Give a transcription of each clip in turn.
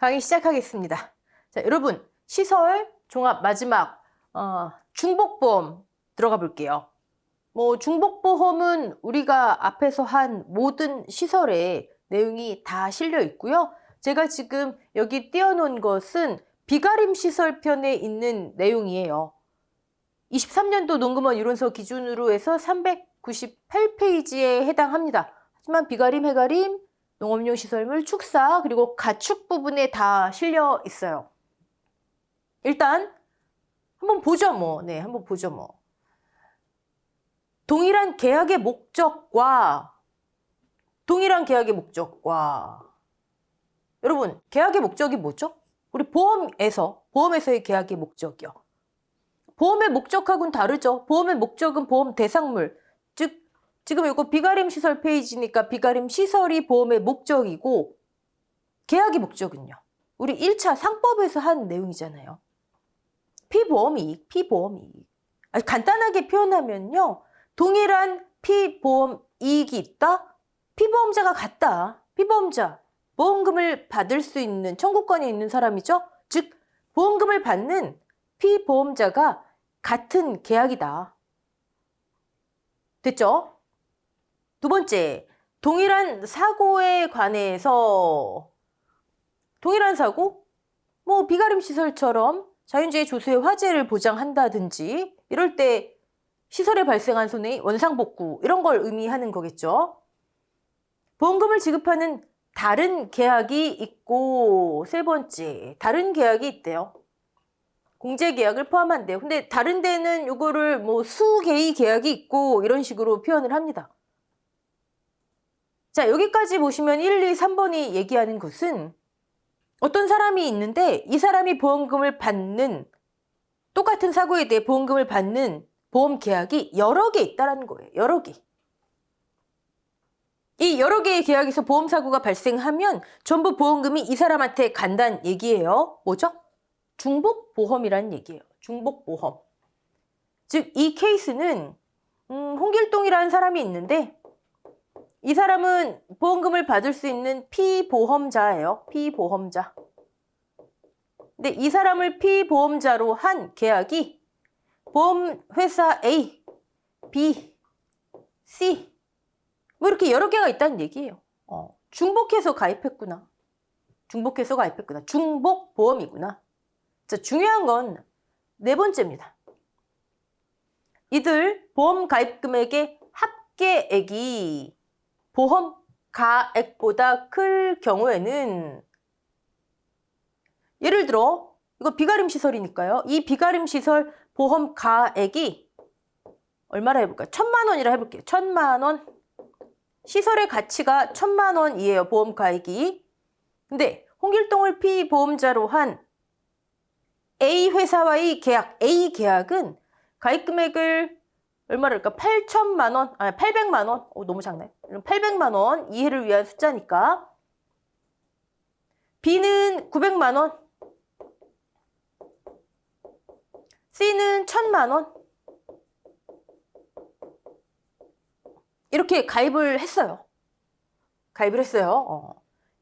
강의 시작하겠습니다. 자, 여러분, 시설 종합 마지막 중복보험 들어가 볼게요. 중복보험은 우리가 앞에서 한 모든 시설에 내용이 다 실려 있고요. 제가 지금 여기 띄워놓은 것은 비가림 시설 편에 있는 내용이에요. 23년도 농금원 이론서 기준으로 해서 398페이지에 해당합니다. 하지만 비가림, 해가림, 농업용 시설물, 축사, 그리고 가축 부분에 다 실려 있어요. 일단 한번 보죠 뭐. 네, 한번 보죠 뭐. 동일한 계약의 목적과 여러분, 계약의 목적이 뭐죠? 우리 보험에서의 계약의 목적이요. 보험의 목적하고는 다르죠. 보험의 목적은 보험 대상물, 즉 지금 이거 비가림 시설 페이지니까 비가림 시설이 보험의 목적이고 계약의 목적은요. 우리 1차 상법에서 한 내용이잖아요. 피보험이익. 간단하게 표현하면요. 동일한 피보험이익이 있다. 피보험자가 같다. 피보험자, 보험금을 받을 수 있는 청구권이 있는 사람이죠. 즉 보험금을 받는 피보험자가 같은 계약이다. 됐죠? 두 번째, 동일한 사고에 관해서 동일한 사고? 비가림 시설처럼 자연재해 조수의 화재를 보장한다든지 이럴 때 시설에 발생한 손해의 원상복구 이런 걸 의미하는 거겠죠. 보험금을 지급하는 다른 계약이 있고 세 번째, 다른 계약이 있대요. 공제계약을 포함한대요. 근데 다른 데는 이거를 수개의 계약이 있고 이런 식으로 표현을 합니다. 자, 여기까지 보시면 1, 2, 3번이 얘기하는 것은 어떤 사람이 있는데 이 사람이 보험금을 받는 똑같은 사고에 대해 보험금을 받는 보험 계약이 여러 개 있다는 거예요. 여러 개. 이 여러 개의 계약에서 보험 사고가 발생하면 전부 보험금이 이 사람한테 간다는 얘기예요. 뭐죠? 중복보험이라는 얘기예요. 중복보험. 즉 이 케이스는 홍길동이라는 사람이 있는데 이 사람은 보험금을 받을 수 있는 피보험자예요. 피보험자. 근데 이 사람을 피보험자로 한 계약이 보험회사 A, B, C 이렇게 여러 개가 있다는 얘기예요. 중복해서 가입했구나. 중복보험이구나. 자, 중요한 건 네 번째입니다. 이들 보험 가입 금액의 합계액이 보험 가액보다 클 경우에는 예를 들어 이거 비가림 시설이니까요. 이 비가림 시설 보험 가액이 얼마라 해볼까요? 1,000만 원이라 해볼게요. 1,000만 원. 시설의 가치가 1,000만 원이에요. 보험 가액이. 근데 홍길동을 피보험자로 한 A 회사와의 계약, A 계약은 가입 금액을 얼마랄까? 8,000만 원, 800만 원. 너무 작네. 800만 원 이해를 위한 숫자니까. B는 900만 원. C는 1,000만 원. 이렇게 가입을 했어요.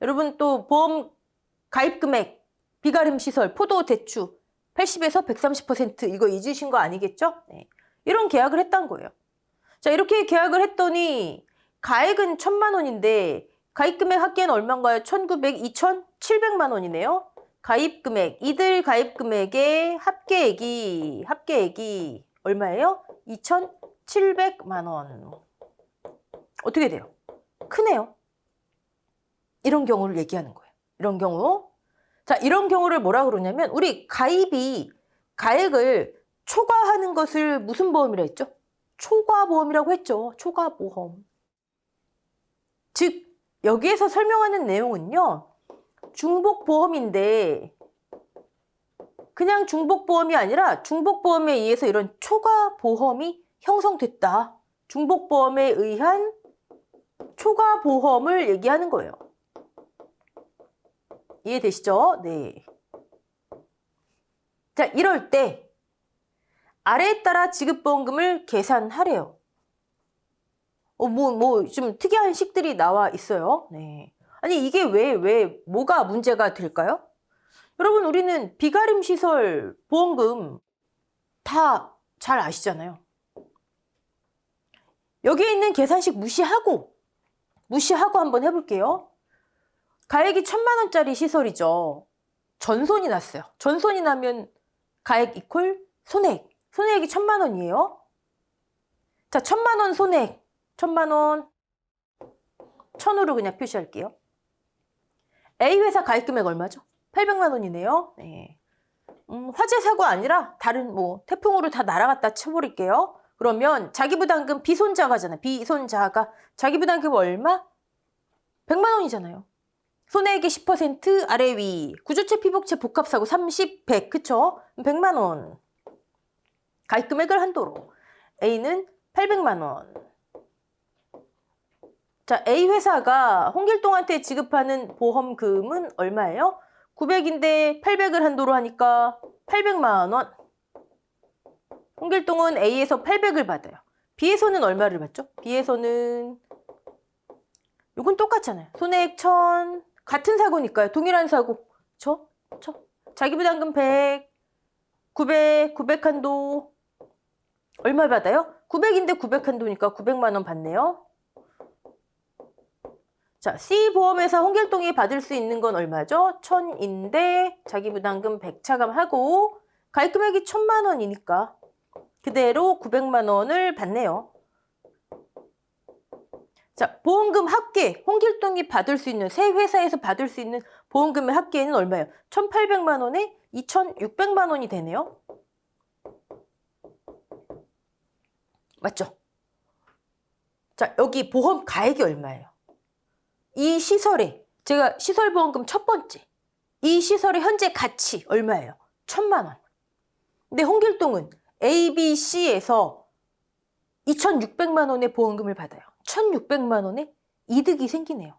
여러분 또 보험 가입 금액, 비가림 시설, 포도 대추 80에서 130% 이거 잊으신 거 아니겠죠? 네. 이런 계약을 했단 거예요. 자, 이렇게 계약을 했더니 가액은 1,000만 원인데 가입 금액 합계는 얼마인가요? 1,900, 2,700만 원이네요. 가입 금액, 이들 가입 금액의 합계액이 얼마예요? 2,700만 원. 어떻게 돼요? 크네요. 이런 경우를 얘기하는 거예요. 이런 경우. 자, 이런 경우를 뭐라 그러냐면 우리 가액을 초과하는 것을 무슨 보험이라 했죠? 초과보험이라고 했죠. 초과보험. 즉 여기에서 설명하는 내용은요. 중복보험인데 그냥 중복보험이 아니라 중복보험에 의해서 이런 초과보험이 형성됐다. 중복보험에 의한 초과보험을 얘기하는 거예요. 이해되시죠? 네. 자, 이럴 때 아래에 따라 지급보험금을 계산하래요. 좀 특이한 식들이 나와 있어요. 네. 아니, 이게 뭐가 문제가 될까요? 여러분, 우리는 비가림 시설 보험금 다 잘 아시잖아요. 여기에 있는 계산식 무시하고 한번 해볼게요. 가액이 1,000만 원짜리 시설이죠. 전손이 났어요. 전손이 나면 가액 이퀄 손해액. 손해액이 1,000만 원이에요. 자, 1,000만 원 손해액. 1,000만 원. 1,000으로 그냥 표시할게요. A 회사 가입 금액 얼마죠? 800만 원이네요. 네. 화재 사고 아니라 다른 태풍으로 다 날아갔다 쳐버릴게요. 그러면 자기부담금 비손자가잖아요. 비손자가 자기부담금 얼마? 100만 원이잖아요. 손해액의 10% 아래 위. 구조체 피복체 복합사고 30, 100 그쵸? 100만 원. 가입 금액을 한도로. A는 800만 원. 자, A 회사가 홍길동한테 지급하는 보험금은 얼마예요? 900인데 800을 한도로 하니까 800만 원. 홍길동은 A에서 800을 받아요. B에서는 얼마를 받죠? B에서는 이건 똑같잖아요. 손해액 1000. 같은 사고니까요. 동일한 사고. 자기부담금 100, 900 한도. 얼마 받아요? 900인데 900 한도니까 900만 원 받네요. 자, C 보험회사 홍길동이 받을 수 있는 건 얼마죠? 1000인데 자기부담금 100 차감하고 가입 금액이 1,000만 원이니까 그대로 900만 원을 받네요. 자, 보험금 합계 홍길동이 받을 수 있는 세 회사에서 받을 수 있는 보험금의 합계는 얼마예요? 1,800만 원에 2,600만 원이 되네요. 맞죠? 자, 여기 보험 가액이 얼마예요? 이 시설에 제가 시설보험금 첫 번째 이 시설의 현재 가치 얼마예요? 1,000만 원. 근데 홍길동은 A, B, C에서 2,600만 원의 보험금을 받아요. 1,600만 원의 이득이 생기네요.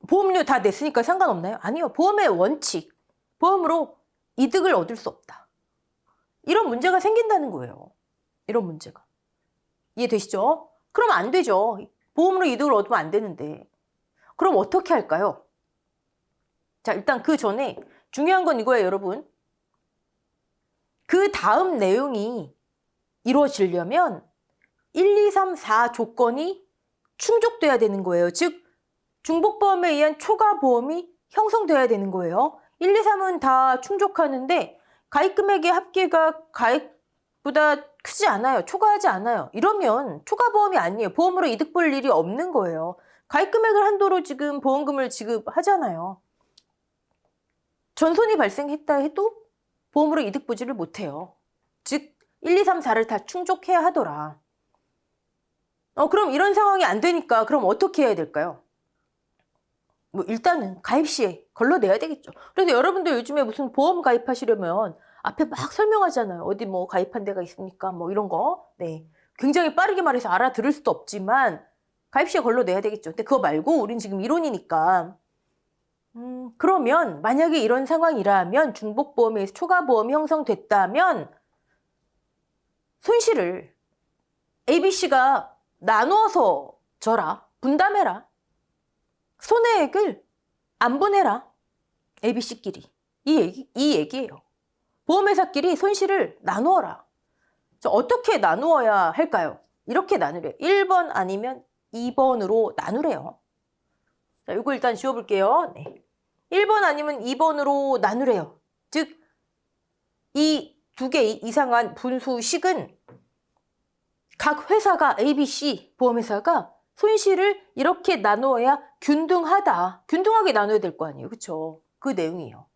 보험료 다 냈으니까 상관없나요? 아니요. 보험의 원칙. 보험으로 이득을 얻을 수 없다. 이런 문제가 생긴다는 거예요. 이런 문제가. 이해되시죠? 그럼 안 되죠. 보험으로 이득을 얻으면 안 되는데. 그럼 어떻게 할까요? 자, 일단 그 전에 중요한 건 이거예요, 여러분. 그 다음 내용이 이루어지려면 1, 2, 3, 4 조건이 충족돼야 되는 거예요. 즉, 중복보험에 의한 초과보험이 형성돼야 되는 거예요. 1, 2, 3은 다 충족하는데 가입금액의 합계가 가입보다 크지 않아요. 초과하지 않아요. 이러면 초과보험이 아니에요. 보험으로 이득 볼 일이 없는 거예요. 가입금액을 한도로 지금 보험금을 지급하잖아요. 전손이 발생했다 해도 보험으로 이득 보지를 못해요. 즉 1, 2, 3, 4를 다 충족해야 하더라. 그럼 이런 상황이 안 되니까 그럼 어떻게 해야 될까요? 일단은 가입 시에 걸러내야 되겠죠. 그래서 여러분들 요즘에 무슨 보험 가입하시려면 앞에 막 설명하잖아요. 어디 가입한 데가 있습니까? 이런 거. 네. 굉장히 빠르게 말해서 알아들을 수도 없지만 가입 시에 걸러내야 되겠죠. 근데 그거 말고 우린 지금 이론이니까. 그러면 만약에 이런 상황이라면 중복보험에서 초과보험이 형성됐다면 손실을 ABC가 나누어서 져라. 분담해라. 손해액을 안 보내라. ABC끼리. 이 얘기예요. 보험회사끼리 손실을 나누어라. 어떻게 나누어야 할까요? 이렇게 나누래요. 1번 아니면 2번으로 나누래요. 자, 이거 일단 지워볼게요. 네. 1번 아니면 2번으로 나누래요. 즉, 이 두 개 이상한 분수식은 각 회사가 ABC 보험회사가 손실을 이렇게 나누어야 균등하다. 균등하게 나눠야 될 거 아니에요. 그렇죠? 그 내용이에요.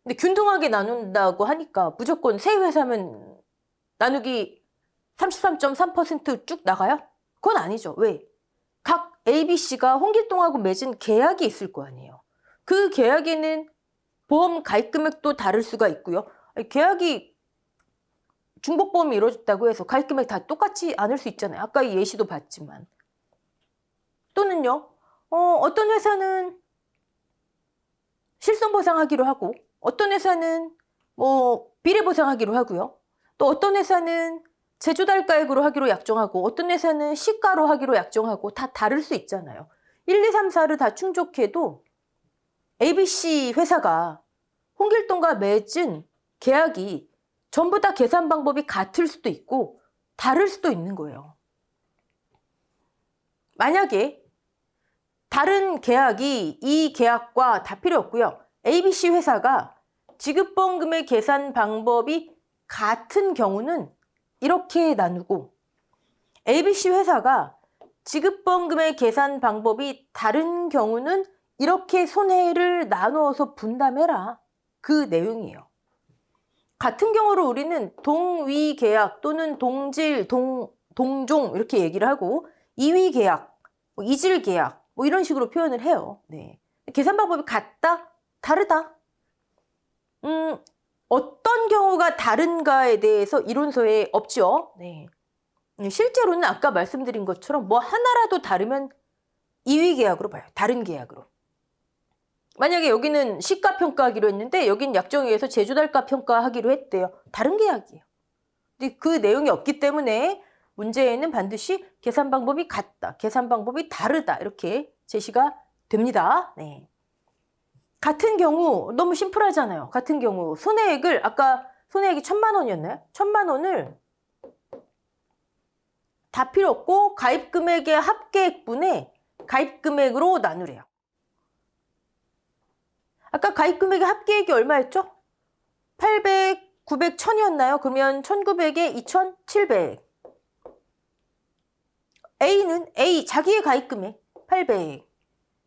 근데 균등하게 나눈다고 하니까 무조건 세 회사면 나누기 33.3% 쭉 나가요? 그건 아니죠. 왜? 각 ABC가 홍길동하고 맺은 계약이 있을 거 아니에요. 그 계약에는 보험 가입 금액도 다를 수가 있고요. 계약이 중복보험이 이루어졌다고 해서 가입 금액 다 똑같지 않을 수 있잖아요. 아까 이 예시도 봤지만. 또는요. 어떤 회사는 실손보상하기로 하고 어떤 회사는 비례보상하기로 하고요. 또 어떤 회사는 제조달가액으로 하기로 약정하고 어떤 회사는 시가로 하기로 약정하고 다 다를 수 있잖아요. 1, 2, 3, 4를 다 충족해도 ABC 회사가 홍길동과 맺은 계약이 전부 다 계산 방법이 같을 수도 있고 다를 수도 있는 거예요. 만약에 다른 계약이 이 계약과 다 필요 없고요. ABC 회사가 지급보험금의 계산 방법이 같은 경우는 이렇게 나누고 ABC 회사가 지급보험금의 계산 방법이 다른 경우는 이렇게 손해를 나누어서 분담해라. 그 내용이에요. 같은 경우로 우리는 동위 계약 또는 동질, 동종 이렇게 얘기를 하고 이위 계약, 이질 계약 이런 식으로 표현을 해요. 네. 계산 방법이 같다? 다르다? 어떤 경우가 다른가에 대해서 이론서에 없죠. 네. 실제로는 아까 말씀드린 것처럼 뭐 하나라도 다르면 이위 계약으로 봐요. 다른 계약으로. 만약에 여기는 시가 평가하기로 했는데 여긴 약정위에서 제조달가 평가하기로 했대요. 다른 계약이에요. 근데 그 내용이 없기 때문에 문제에는 반드시 계산 방법이 같다, 계산 방법이 다르다 이렇게 제시가 됩니다. 네. 같은 경우 너무 심플하잖아요. 같은 경우 손해액을 아까 손해액이 1,000만 원이었나요? 1,000만 원을 다 필요 없고 가입 금액의 합계액분의 가입 금액으로 나누래요. 아까 가입 금액의 합계액이 얼마였죠? 800, 900, 1000이었나요? 그러면 1900에 2700. A는 A 자기의 가입 금액 800.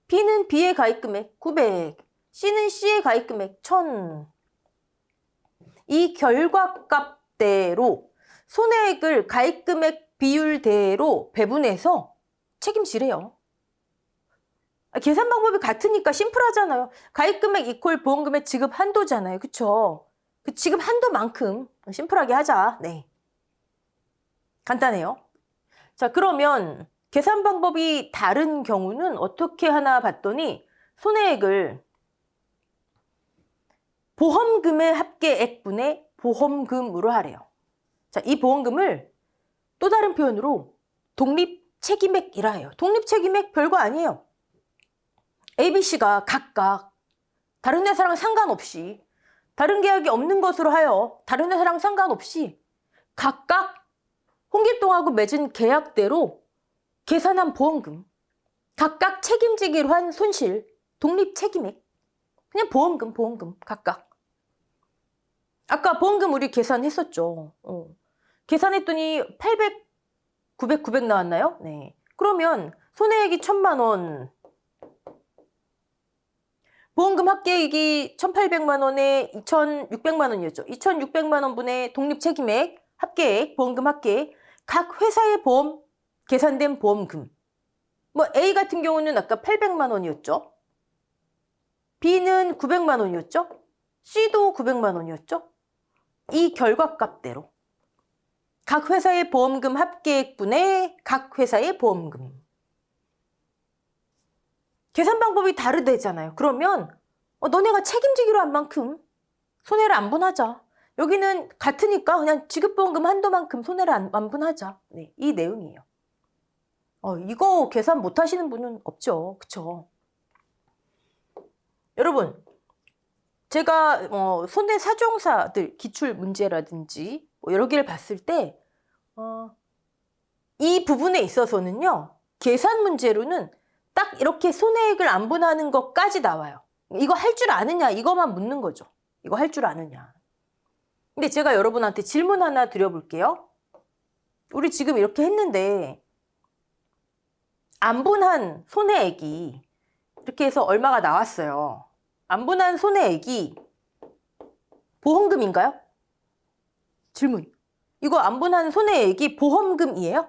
B는 B의 가입 금액 900. C는 C의 가입 금액 1000. 이 결과값대로 손해액을 가입 금액 비율대로 배분해서 책임지래요. 계산 방법이 같으니까 심플하잖아요. 가입 금액 이퀄 보험금의 지급 한도잖아요. 그쵸? 그 지급 한도만큼 심플하게 하자. 네. 간단해요. 자, 그러면 계산 방법이 다른 경우는 어떻게 하나 봤더니 손해액을 보험금의 합계액분의 보험금으로 하래요. 자, 이 보험금을 또 다른 표현으로 독립책임액이라 해요. 독립책임액 별거 아니에요. ABC가 각각 다른 회사랑 상관없이 다른 계약이 없는 것으로 하여 다른 회사랑 상관없이 각각 홍길동하고 맺은 계약대로 계산한 보험금, 각각 책임지기로 한 손실, 독립책임액, 그냥 보험금 각각. 아까 보험금 우리 계산했었죠. 계산했더니 800, 900 나왔나요? 네. 그러면 손해액이 1,000만 원, 보험금 합계액이 1,800만 원에 2,600만 원이었죠. 2,600만 원분의 독립책임액, 합계액, 보험금 합계액, 각 회사의 보험, 계산된 보험금. 뭐 A 같은 경우는 아까 800만 원이었죠. B는 900만 원이었죠. C도 900만 원이었죠. 이 결과값대로 각 회사의 보험금 합계액분의 각 회사의 보험금. 계산 방법이 다르대잖아요. 그러면 너네가 책임지기로 한 만큼 손해를 안 분하자. 여기는 같으니까 그냥 지급보험금 한도만큼 손해를 안 분하자. 네, 이 내용이에요. 이거 계산 못 하시는 분은 없죠. 그쵸? 여러분, 제가 손해사정사들 기출 문제라든지 여러 개를 봤을 때 이 부분에 있어서는요. 계산 문제로는 딱 이렇게 손해액을 안 분하는 것까지 나와요. 이거 할 줄 아느냐 이거만 묻는 거죠. 이거 할 줄 아느냐. 근데 제가 여러분한테 질문 하나 드려볼게요. 우리 지금 이렇게 했는데 안 분한 손해액이 이렇게 해서 얼마가 나왔어요. 안 분한 손해액이 보험금인가요? 질문. 이거 안 분한 손해액이 보험금이에요?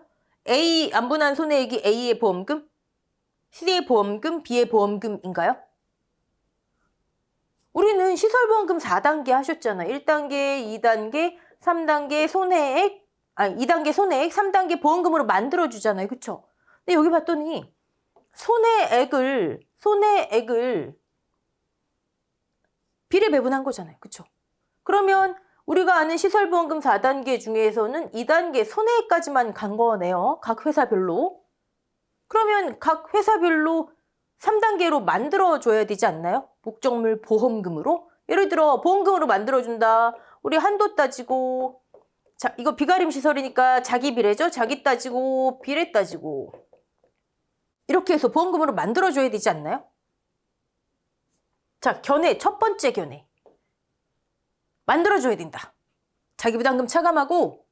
A 안 분한 손해액이 A의 보험금? C의 보험금, B의 보험금인가요? 우리는 시설보험금 4단계 하셨잖아요. 1단계, 2단계, 3단계 손해액, 2단계 손해액, 3단계 보험금으로 만들어주잖아요. 그쵸? 근데 여기 봤더니 손해액을 비례 배분한 거잖아요. 그쵸? 그러면 우리가 아는 시설보험금 4단계 중에서는 2단계 손해액까지만 간 거네요. 각 회사별로. 그러면 각 회사별로 3단계로 만들어줘야 되지 않나요? 목적물 보험금으로. 예를 들어 보험금으로 만들어준다. 우리 한도 따지고, 자, 이거 비가림 시설이니까 자기 비례죠. 자기 따지고 비례 따지고 이렇게 해서 보험금으로 만들어줘야 되지 않나요? 자, 견해, 첫 번째 견해. 만들어줘야 된다. 자기부담금 차감하고,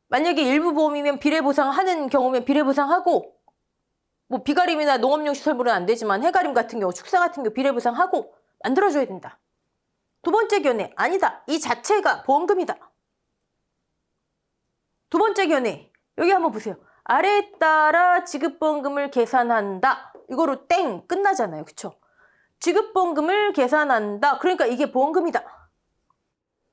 만약에 일부 보험이면 비례보상하는 경우면 비례보상하고, 뭐 비가림이나 농업용 시설물은 안 되지만 해가림 같은 경우, 축사 같은 경우 비례보상하고 만들어줘야 된다. 두 번째 견해, 아니다. 이 자체가 보험금이다. 두 번째 견해, 여기 한번 보세요. 아래에 따라 지급보험금을 계산한다. 이거로 땡 끝나잖아요. 그쵸? 지급보험금을 계산한다. 그러니까 이게 보험금이다.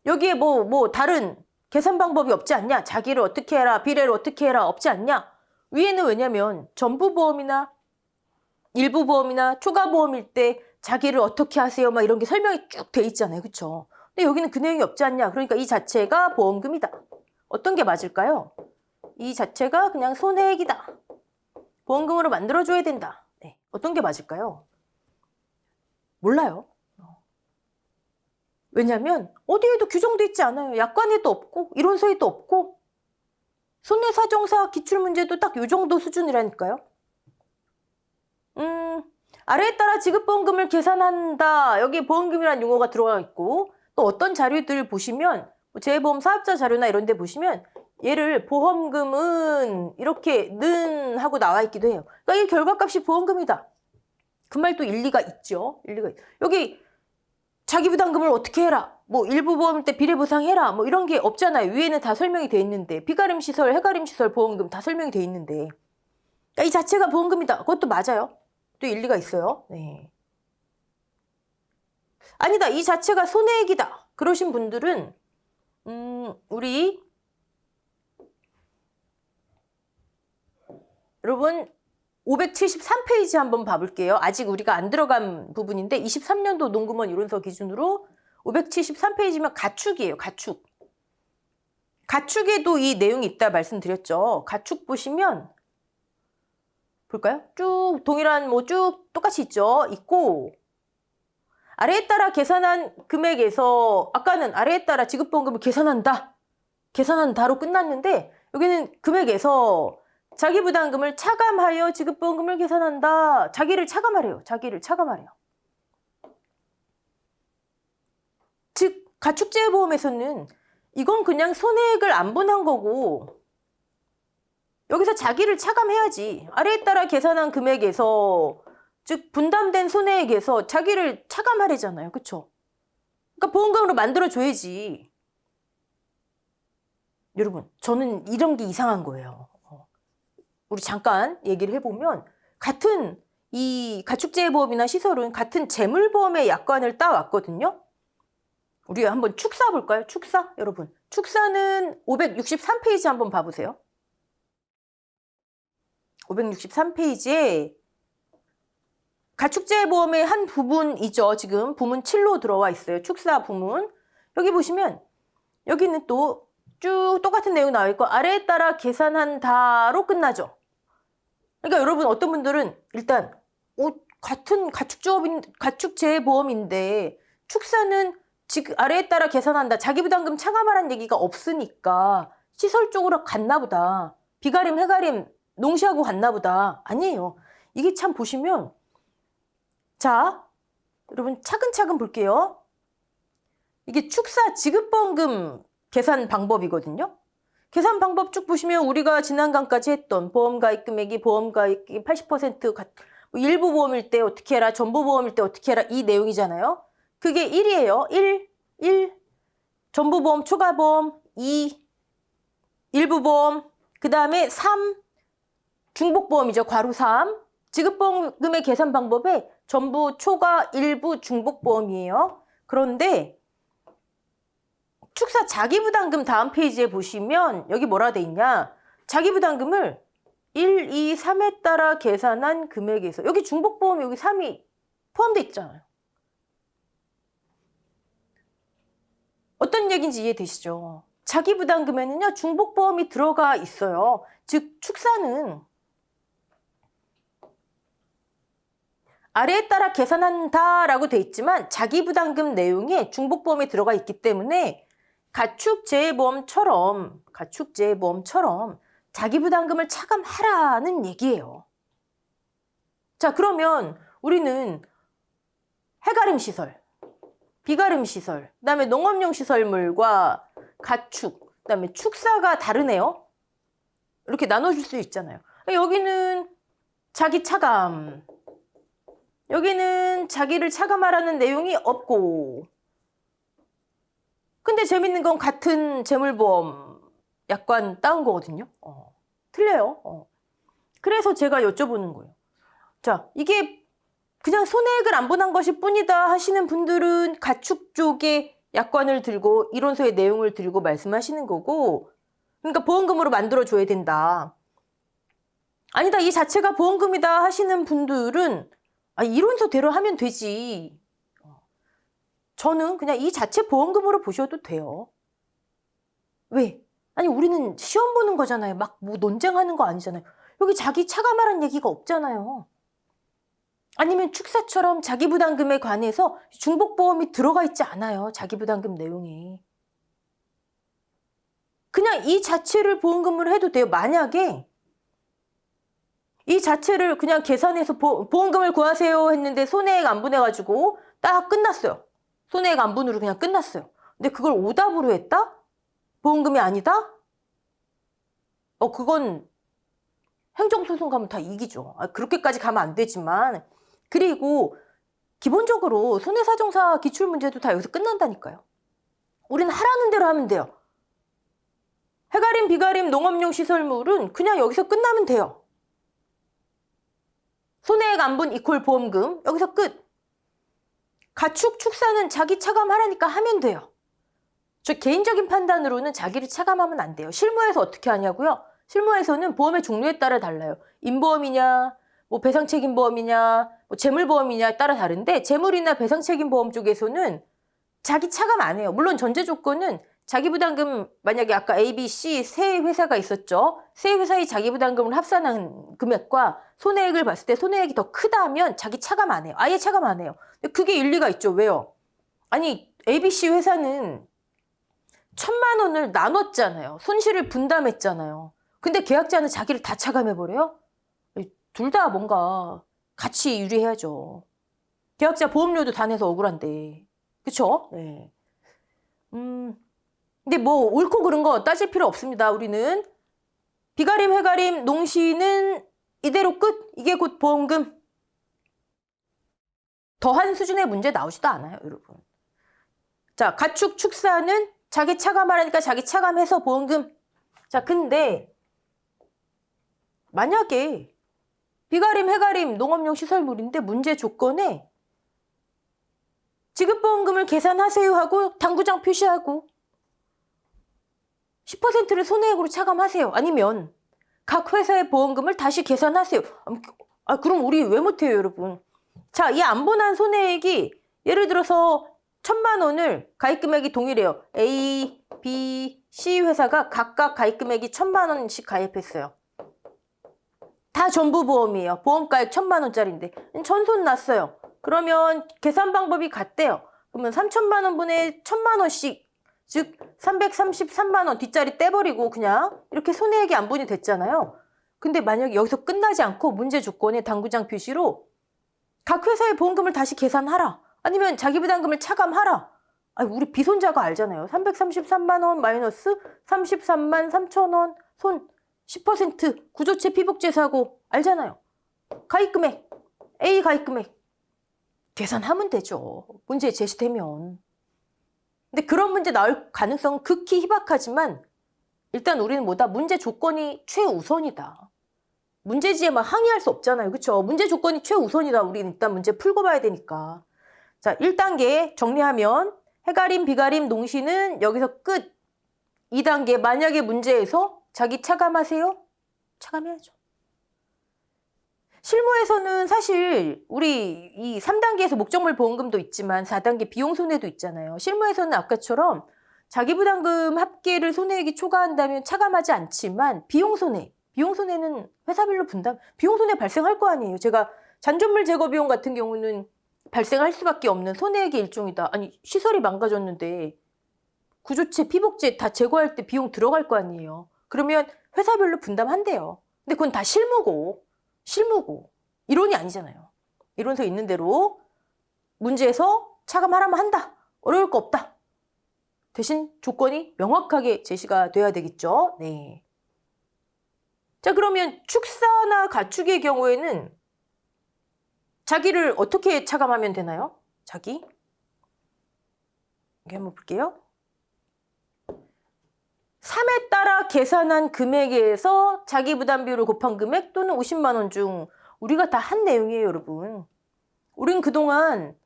여기에 뭐 다른 계산 방법이 없지 않냐? 자기를 어떻게 해라, 비례를 어떻게 해라 없지 않냐? 위에는 왜냐면 전부보험이나 일부보험이나 초과보험일 때 자기를 어떻게 하세요? 막 이런 게 설명이 쭉 돼 있잖아요. 그쵸? 근데 여기는 그 내용이 없지 않냐? 그러니까 이 자체가 보험금이다. 어떤 게 맞을까요? 이 자체가 그냥 손해액이다. 보험금으로 만들어줘야 된다. 네. 어떤 게 맞을까요? 몰라요. 왜냐면 어디에도 규정돼 있지 않아요. 약관에도 없고 이론서에도 없고 손해사정사 기출문제도 딱 이 정도 수준이라니까요. 아래에 따라 지급보험금을 계산한다. 여기 보험금이라는 용어가 들어가 있고 또 어떤 자료들 보시면 재보험 사업자 자료나 이런 데 보시면 얘를 보험금은 이렇게 는 하고 나와 있기도 해요. 그러니까 이 결과값이 보험금이다. 그 말도 일리가 있죠. 여기 자기부담금을 어떻게 해라. 뭐 일부 보험일 때 비례보상해라. 뭐 이런 게 없잖아요. 위에는 다 설명이 돼 있는데 비가림 시설, 해가림 시설 보험금 다 설명이 돼 있는데 그러니까 이 자체가 보험금이다. 그것도 맞아요. 또 일리가 있어요. 네. 아니다. 이 자체가 손해액이다. 그러신 분들은 우리 여러분 573페이지 한번 봐볼게요. 아직 우리가 안 들어간 부분인데 23년도 농구먼 이론서 기준으로 573페이지면 가축이에요. 가축. 가축에도 이 내용이 있다 말씀드렸죠. 가축 보시면 볼까요? 쭉 동일한 쭉 똑같이 있죠. 있고 아래에 따라 계산한 금액에서 아까는 아래에 따라 지급보험금을 계산한다로 끝났는데 여기는 금액에서 자기부담금을 차감하여 지급보험금을 계산한다. 자기를 차감하래요. 즉 가축재해보험에서는 이건 그냥 손해액을 안분한 거고 여기서 자기를 차감해야지. 아래에 따라 계산한 금액에서 즉 분담된 손해액에서 자기를 차감하래잖아요. 그쵸? 그러니까 보험금으로 만들어줘야지. 여러분 저는 이런 게 이상한 거예요. 우리 잠깐 얘기를 해보면 같은 이 가축재해보험이나 시설은 같은 재물보험의 약관을 따왔거든요. 우리 한번 축사 볼까요? 축사? 여러분 축사는 563페이지 한번 봐보세요. 563페이지에 가축재해보험의 한 부분이죠. 지금 부문 7로 들어와 있어요. 축사 부문. 여기 보시면 여기는 또 쭉 똑같은 내용 나와 있고 아래에 따라 계산한다로 끝나죠. 그러니까 여러분 어떤 분들은 일단 같은 가축재해보험인데 축사는 지금 아래에 따라 계산한다. 자기부담금 차감하라는 얘기가 없으니까 시설 쪽으로 갔나 보다. 비가림, 해가림 농시하고 갔나 보다. 아니에요. 이게 참 보시면 자 여러분 차근차근 볼게요. 이게 축사 지급보험금 계산 방법이거든요. 계산 방법 쭉 보시면 우리가 지난 강까지 했던 보험가입 금액이 보험가입 80% 일부 보험일 때 어떻게 해라, 전부 보험일 때 어떻게 해라 이 내용이잖아요. 그게 1이에요. 1 전부 보험, 초과 보험, 2 일부 보험, 그 다음에 3 중복 보험이죠. 괄호 3 지급보험금의 계산 방법에 전부, 초과, 일부, 중복 보험이에요. 그런데 축사 자기부담금 다음 페이지에 보시면 여기 뭐라 돼 있냐. 자기부담금을 1, 2, 3에 따라 계산한 금액에서 여기 중복보험 여기 3이 포함돼 있잖아요. 어떤 얘기인지 이해되시죠? 자기부담금에는요 중복보험이 들어가 있어요. 즉 축사는 아래에 따라 계산한다라고 돼 있지만 자기부담금 내용이 중복보험에 들어가 있기 때문에 가축재해보험처럼 자기부담금을 차감하라는 얘기예요. 자, 그러면 우리는 해가림시설, 비가림시설, 그다음에 농업용 시설물과 가축, 그다음에 축사가 다르네요. 이렇게 나눠줄 수 있잖아요. 여기는 자기 차감, 여기는 자기를 차감하라는 내용이 없고, 근데 재밌는 건 같은 재물보험 약관 따온 거거든요. 틀려요. 그래서 제가 여쭤보는 거예요. 자, 이게 그냥 손해액을 안 분한 것일 뿐이다 하시는 분들은 가축 쪽의 약관을 들고 이론서의 내용을 들고 말씀하시는 거고, 그러니까 보험금으로 만들어줘야 된다. 아니다, 이 자체가 보험금이다 하시는 분들은 이론서대로 하면 되지. 저는 그냥 이 자체 보험금으로 보셔도 돼요. 왜? 아니, 우리는 시험 보는 거잖아요. 막 뭐 논쟁하는 거 아니잖아요. 여기 자기 차감하라는 얘기가 없잖아요. 아니면 축사처럼 자기부담금에 관해서 중복보험이 들어가 있지 않아요. 자기부담금 내용이. 그냥 이 자체를 보험금으로 해도 돼요. 만약에 이 자체를 그냥 계산해서 보험금을 구하세요 했는데 손해액 안 분해가지고 딱 끝났어요. 손해액 안 분으로 그냥 끝났어요. 근데 그걸 오답으로 했다? 보험금이 아니다? 그건 행정소송 가면 다 이기죠. 그렇게까지 가면 안 되지만, 그리고 기본적으로 손해사정사 기출문제도 다 여기서 끝난다니까요. 우리는 하라는 대로 하면 돼요. 해가림, 비가림, 농업용 시설물은 그냥 여기서 끝나면 돼요. 손해액 안분 이퀄 보험금, 여기서 끝. 가축, 축사는 자기 차감하라니까 하면 돼요. 저 개인적인 판단으로는 자기를 차감하면 안 돼요. 실무에서 어떻게 하냐고요? 실무에서는 보험의 종류에 따라 달라요. 임보험이냐, 뭐 배상책임보험이냐, 뭐 재물보험이냐에 따라 다른데, 재물이나 배상책임보험 쪽에서는 자기 차감 안 해요. 물론 전제 조건은 자기부담금, 만약에 아까 A, B, C 세 회사가 있었죠. 세 회사의 자기부담금을 합산한 금액과 손해액을 봤을 때 손해액이 더 크다면 자기 차감 안 해요. 아예 차감 안 해요. 근데 그게 일리가 있죠. 왜요? 아니, A, B, C 회사는 1,000만 원을 나눴잖아요. 손실을 분담했잖아요. 근데 계약자는 자기를 다 차감해버려요? 둘 다 뭔가 같이 유리해야죠. 계약자 보험료도 다 내서 억울한데. 그쵸? 네. 근데 뭐 옳고 그른 거 따질 필요 없습니다. 우리는 비가림, 해가림, 농시는 이대로 끝. 이게 곧 보험금. 더한 수준의 문제 나오지도 않아요, 여러분. 자, 가축, 축사는 자기 차감하라니까 자기 차감해서 보험금. 자, 근데 만약에 비가림, 해가림, 농업용 시설물인데 문제 조건에 지급보험금을 계산하세요 하고 당구장 표시하고 10%를 손해액으로 차감하세요. 아니면 각 회사의 보험금을 다시 계산하세요. 그럼 우리 왜 못해요, 여러분? 자, 이 안 분한 손해액이 예를 들어서 1,000만 원을 가입금액이 동일해요. A, B, C 회사가 각각 가입금액이 1,000만 원씩 가입했어요. 다 전부 보험이에요. 보험가액 1,000만 원짜리인데 전손 났어요. 그러면 계산 방법이 같대요. 그러면 3,000만 원분의 1,000만 원씩, 즉 333만 원 뒷자리 떼버리고 그냥 이렇게 손해액이 안분이 됐잖아요. 근데 만약에 여기서 끝나지 않고 문제 조건에 당구장 표시로 각 회사의 보험금을 다시 계산하라. 아니면 자기부담금을 차감하라. 우리 비손자가 알잖아요. 333만 원 마이너스 33만 3천 원 손 10% 구조체 피복제 사고 알잖아요. 가입금액 A 가입금액 계산하면 되죠. 문제 제시되면. 근데 그런 문제 나올 가능성은 극히 희박하지만 일단 우리는 뭐다? 문제 조건이 최우선이다. 문제지에 막 항의할 수 없잖아요. 그렇죠? 문제 조건이 최우선이다. 우리는 일단 문제 풀고 봐야 되니까. 자, 1단계 정리하면 해가림, 비가림, 농시는 여기서 끝. 2단계 만약에 문제에서 자기 차감하세요? 차감해야죠. 실무에서는 사실 우리 이 3단계에서 목적물 보험금도 있지만 4단계 비용 손해도 있잖아요. 실무에서는 아까처럼 자기부담금 합계를 손해액이 초과한다면 차감하지 않지만 비용 손해는 회사별로 분담, 비용 손해 발생할 거 아니에요. 제가 잔존물 제거 비용 같은 경우는 발생할 수밖에 없는 손해액의 일종이다. 아니, 시설이 망가졌는데 구조체, 피복제 다 제거할 때 비용 들어갈 거 아니에요. 그러면 회사별로 분담한대요. 근데 그건 다 실무고 이론이 아니잖아요. 이론서 있는 대로 문제에서 차감하라면 한다. 어려울 거 없다. 대신 조건이 명확하게 제시가 돼야 되겠죠. 네. 자, 그러면 축사나 가축의 경우에는 자기를 어떻게 차감하면 되나요? 자기? 여기 한번 볼게요. 3에 따라 계산한 금액에서 자기 부담 비율을 곱한 금액 또는 50만 원 중 우리가 다 한 내용이에요, 여러분. 우린 그동안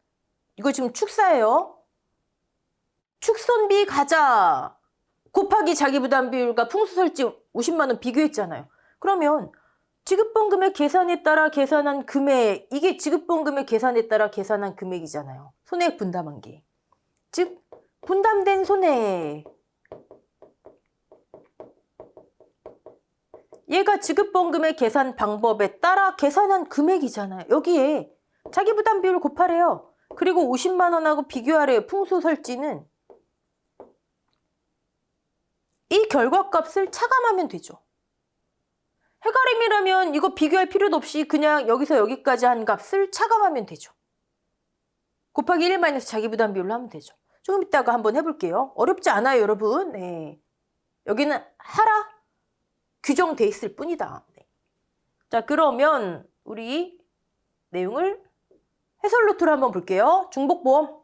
이거 지금 축사예요. 축선비 가자 곱하기 자기 부담 비율과 풍수설치 50만 원 비교했잖아요. 그러면 지급보험금의 계산에 따라 계산한 금액, 이게 지급보험금의 계산에 따라 계산한 금액이잖아요. 손해액 분담한 게. 즉 분담된 손해액. 얘가 지급보험금의 계산 방법에 따라 계산한 금액이잖아요. 여기에 자기 부담 비율 곱하래요. 그리고 50만 원하고 비교하래요. 풍수설치는 이 결과값을 차감하면 되죠. 해가림이라면 이거 비교할 필요도 없이 그냥 여기서 여기까지 한 값을 차감하면 되죠. 곱하기 1 마이너스 자기 부담 비율로 하면 되죠. 조금 이따가 한번 해볼게요. 어렵지 않아요, 여러분. 네. 여기는 하라 규정돼 있을 뿐이다. 네. 자, 그러면 우리 내용을 해설 노트로 한번 볼게요. 중복보험.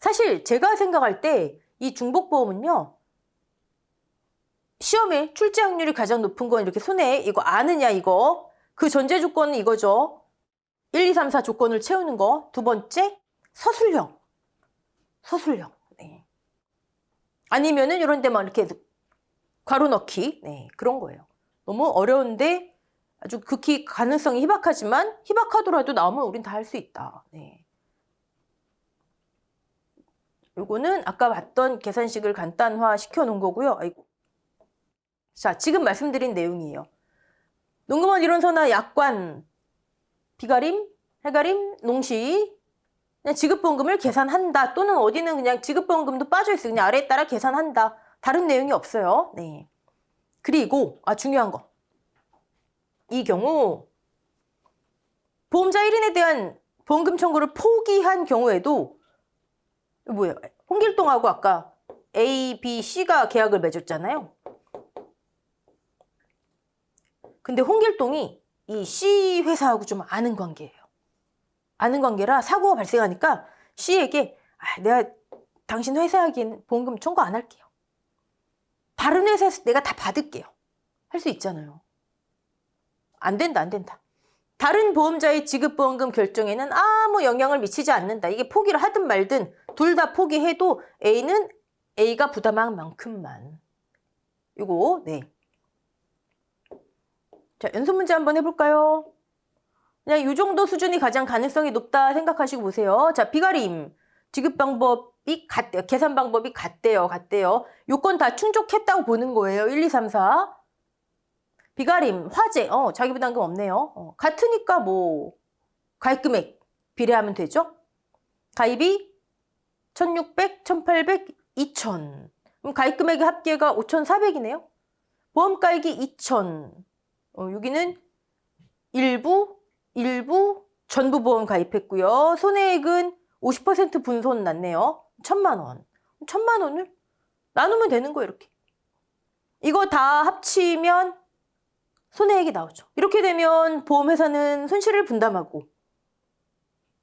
사실 제가 생각할 때 이 중복보험은요. 시험에 출제 확률이 가장 높은 건 이렇게 손해, 이거 아느냐 이거. 그 전제 조건은 이거죠. 1, 2, 3, 4 조건을 채우는 거. 두 번째, 서술형. 네. 아니면은 이런 데만 이렇게 괄호 넣기. 네, 그런 거예요. 너무 어려운데 아주 극히 가능성이 희박하지만 희박하더라도 나오면 우린 다 할 수 있다. 네. 요거는 아까 봤던 계산식을 간단화 시켜 놓은 거고요. 아이고. 자, 지금 말씀드린 내용이에요. 농금원 이론서나 약관, 비가림, 해가림, 농시, 그냥 지급보험금을 계산한다. 또는 어디는 그냥 지급보험금도 빠져있어요. 그냥 아래에 따라 계산한다. 다른 내용이 없어요. 네. 그리고 중요한 거. 이 경우 보험자 1인에 대한 보험금 청구를 포기한 경우에도 뭐예요? 홍길동하고 아까 A, B, C가 계약을 맺었잖아요. 근데 홍길동이 이 C 회사하고 좀 아는 관계예요. 아는 관계라 사고가 발생하니까 C에게 내가 당신 회사에겐 보험금 청구 안 할게요. 다른 회사에서 내가 다 받을게요. 할 수 있잖아요. 안 된다. 다른 보험자의 지급보험금 결정에는 아무 영향을 미치지 않는다. 이게 포기를 하든 말든 둘 다 포기해도 A는 A가 부담한 만큼만. 이거 네. 자, 연속 문제 한번 해볼까요? 그냥 이 정도 수준이 가장 가능성이 높다 생각하시고 보세요. 자, 비가림. 지급 방법이 같대요. 계산 방법이 같대요. 요건 다 충족했다고 보는 거예요. 1, 2, 3, 4. 비가림, 화재. 자기 부담금 없네요. 같으니까 뭐 가입 금액 비례하면 되죠. 가입이 1,600, 1,800, 2,000. 그럼 가입 금액의 합계가 5,400이네요. 보험가액이 2,000. 여기는 일부, 전부 보험 가입했고요. 손해액은 50% 분손 났네요. 1,000만 원. 1,000만 원을 나누면 되는 거예요, 이렇게. 이거 다 합치면 손해액이 나오죠. 이렇게 되면 보험회사는 손실을 분담하고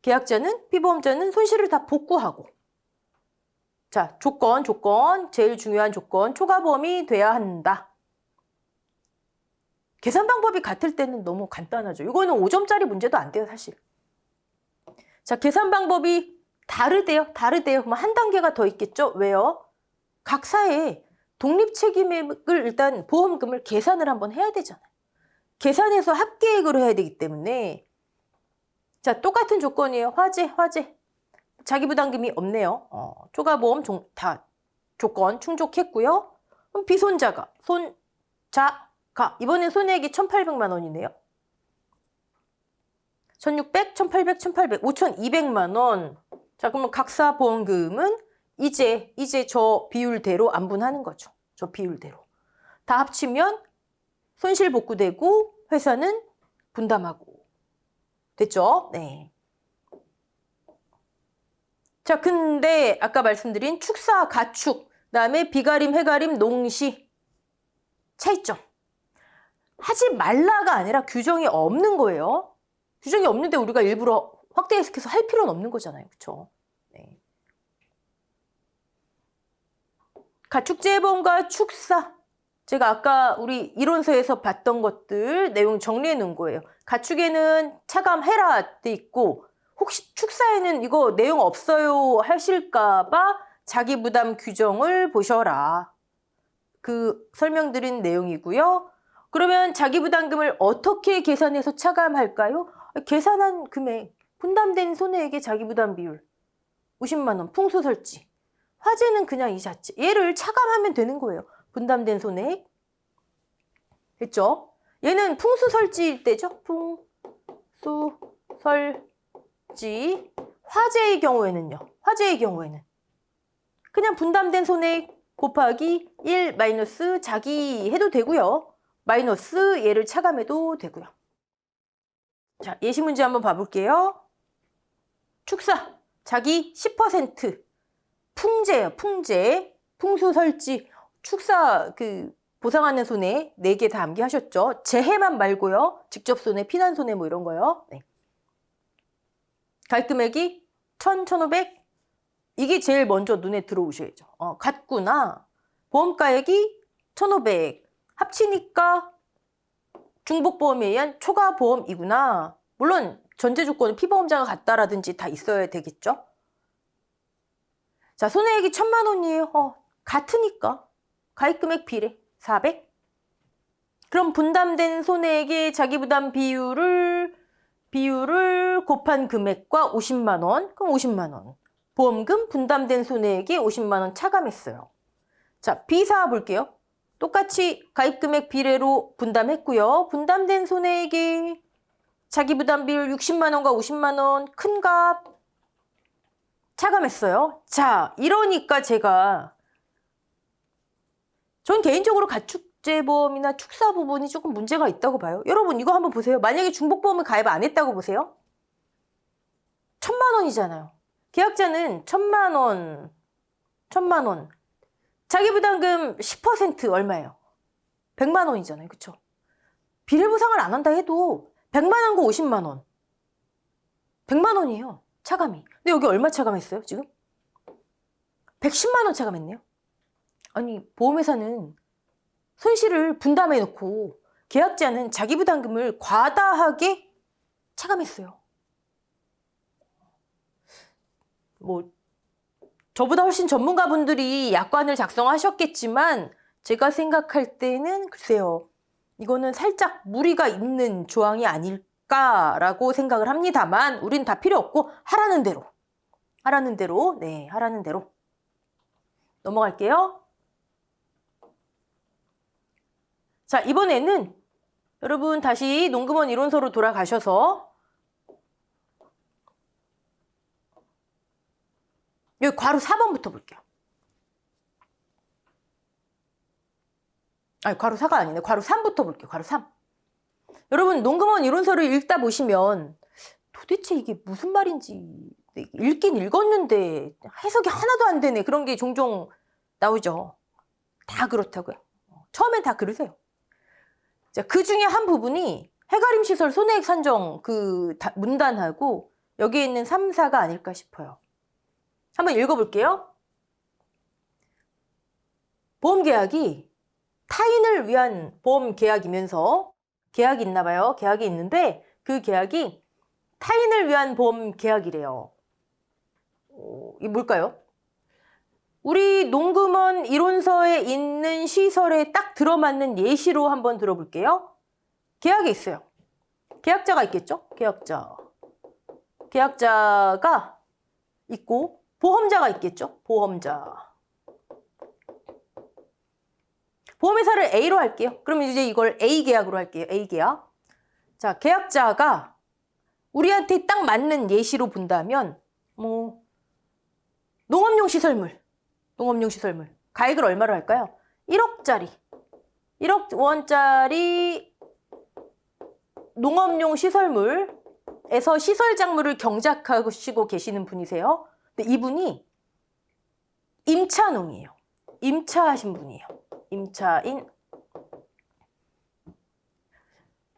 계약자는, 피보험자는 손실을 다 복구하고. 자, 조건. 제일 중요한 조건. 초과보험이 돼야 한다. 계산 방법이 같을 때는 너무 간단하죠. 이거는 5점짜리 문제도 안 돼요, 사실. 자, 계산 방법이 다르대요. 그럼 한 단계가 더 있겠죠? 왜요? 각 사의 독립 책임액을 일단 보험금을 계산을 한번 해야 되잖아요. 계산해서 합계액으로 해야 되기 때문에. 자, 똑같은 조건이에요. 화재. 자기 부담금이 없네요. 초과보험 다 조건 충족했고요. 그럼 비손자가, 이번엔 손해액이 1,800만 원이네요. 1600, 1800, 1800, 5200만 원. 자, 그러면 각사 보험금은 이제 저 비율대로 안분하는 거죠. 저 비율대로. 다 합치면 손실 복구되고 회사는 분담하고. 됐죠? 네. 자, 근데 아까 말씀드린 축사, 가축, 그다음에 비가림, 해가림, 농시 차이점. 하지 말라가 아니라 규정이 없는 거예요. 규정이 없는데 우리가 일부러 확대 해석해서 할 필요는 없는 거잖아요. 그렇죠? 네. 가축재보험과 축사. 제가 아까 우리 이론서에서 봤던 것들 내용 정리해 놓은 거예요. 가축에는 차감해라 돼 있고 혹시 축사에는 이거 내용 없어요 하실까 봐 자기 부담 규정을 보셔라. 그 설명드린 내용이고요. 그러면 자기 부담금을 어떻게 계산해서 차감할까요? 계산한 금액, 분담된 손해액의 자기 부담 비율 50만 원, 풍수설치. 화재는 그냥 이 자체. 얘를 차감하면 되는 거예요. 분담된 손해액. 됐죠? 얘는 풍수설치일 때죠. 풍수설치. 화재의 경우에는요. 화재의 경우에는 그냥 분담된 손해액 곱하기 1 마이너스 자기 해도 되고요. 마이너스 얘를 차감해도 되고요. 자, 예시 문제 한번 봐볼게요. 축사. 자기 10%. 풍재예요. 풍재. 풍수설치. 축사 보상하는 손해 4개 다 암기하셨죠? 재해만 말고요. 직접 손해, 피난 손해 뭐 이런 거요. 네. 가입금액이 1000, 1500. 이게 제일 먼저 눈에 들어오셔야죠. 같구나. 보험가액이 1500. 합치니까 중복보험에 의한 초과보험이구나. 물론 전제조건은 피보험자가 같다라든지 다 있어야 되겠죠. 자, 손해액이 1000만 원이에요. 같으니까 가입금액 비례 400. 그럼 분담된 손해액의 자기부담 비율을 곱한 금액과 50만 원. 그럼 50만 원. 보험금 분담된 손해액이 50만 원 차감했어요. 자, 비사 볼게요. 똑같이 가입금액 비례로 분담했고요. 분담된 손해액의 자기부담 비율 60만 원과 50만 원 큰 값 차감했어요. 자, 이러니까 전 개인적으로 가축재보험이나 축사 부분이 조금 문제가 있다고 봐요. 여러분 이거 한번 보세요. 만약에 중복보험을 가입 안 했다고 보세요. 1000만 원이잖아요. 계약자는 1000만 원. 자기부담금 10% 얼마예요? 100만 원이잖아요. 그쵸? 비례보상을 안 한다 해도 100만 원과 50만 원. 100만 원이에요. 차감이. 근데 여기 얼마 차감했어요? 지금? 110만 원 차감했네요. 아니, 보험회사는 손실을 분담해 놓고 계약자는 자기부담금을 과다하게 차감했어요. 뭐 저보다 훨씬 전문가분들이 약관을 작성하셨겠지만 제가 생각할 때는 글쎄요. 이거는 살짝 무리가 있는 조항이 아닐까라고 생각을 합니다만 우린 다 필요 없고 하라는 대로. 네, 하라는 대로. 넘어갈게요. 자, 이번에는 여러분 다시 농금원 이론서로 돌아가셔서 여기 괄호 4번부터 볼게요. 아니, 괄호 4가 아니네. 괄호 3부터 볼게요. 괄호 3. 여러분 농금원 이론서를 읽다 보시면 도대체 이게 무슨 말인지 읽긴 읽었는데 해석이 하나도 안 되네. 그런 게 종종 나오죠. 다 그렇다고요. 처음엔 다 그러세요. 자, 그 중에 한 부분이 해가림시설 손해액 산정 문단하고 여기에 있는 3, 4가 아닐까 싶어요. 한번 읽어볼게요. 보험계약이 타인을 위한 보험계약이면서 계약이 있나 봐요. 계약이 있는데 그 계약이 타인을 위한 보험계약이래요. 이게 뭘까요? 우리 농금원 이론서에 있는 시설에 딱 들어맞는 예시로 한번 들어볼게요. 계약이 있어요. 계약자가 있겠죠? 계약자가 있고 보험자가 있겠죠? 보험자. 보험회사를 A로 할게요. 그럼 이제 이걸 A 계약으로 할게요. A 계약. 자, 계약자가 우리한테 딱 맞는 예시로 본다면 뭐 농업용 시설물 가액을 얼마로 할까요? 1억짜리 1억 원짜리 농업용 시설물에서 시설 작물을 경작하시고 계시는 분이세요. 근데 이분이 임차농이에요. 임차하신 분이에요.